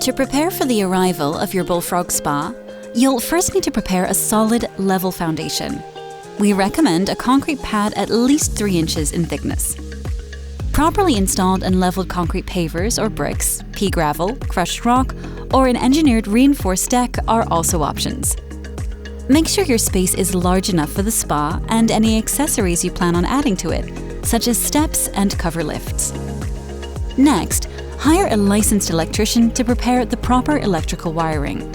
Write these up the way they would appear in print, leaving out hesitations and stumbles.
To prepare for the arrival of your Bullfrog Spa, you'll first need to prepare a solid, level foundation. We recommend a concrete pad at least 3 inches in thickness. Properly installed and leveled concrete pavers or bricks, pea gravel, crushed rock, or an engineered reinforced deck are also options. Make sure your space is large enough for the spa and any accessories you plan on adding to it, such as steps and cover lifts. Next, hire a licensed electrician to prepare the proper electrical wiring.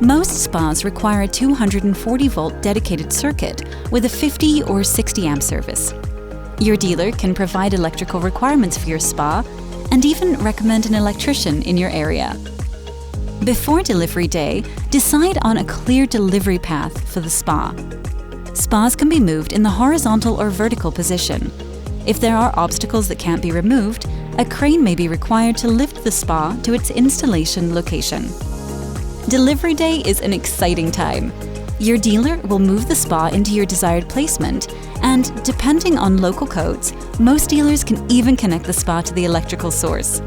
Most spas require a 240-volt dedicated circuit with a 50 or 60 amp service. Your dealer can provide electrical requirements for your spa and even recommend an electrician in your area. Before delivery day, decide on a clear delivery path for the spa. Spas can be moved in the horizontal or vertical position. If there are obstacles that can't be removed, a crane may be required to lift the spa to its installation location. Delivery day is an exciting time. Your dealer will move the spa into your desired placement, and depending on local codes, most dealers can even connect the spa to the electrical source.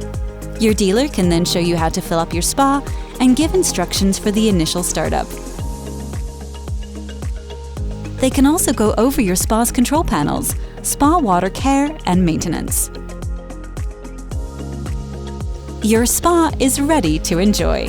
Your dealer can then show you how to fill up your spa and give instructions for the initial startup. They can also go over your spa's control panels, spa water care and maintenance. Your spa is ready to enjoy.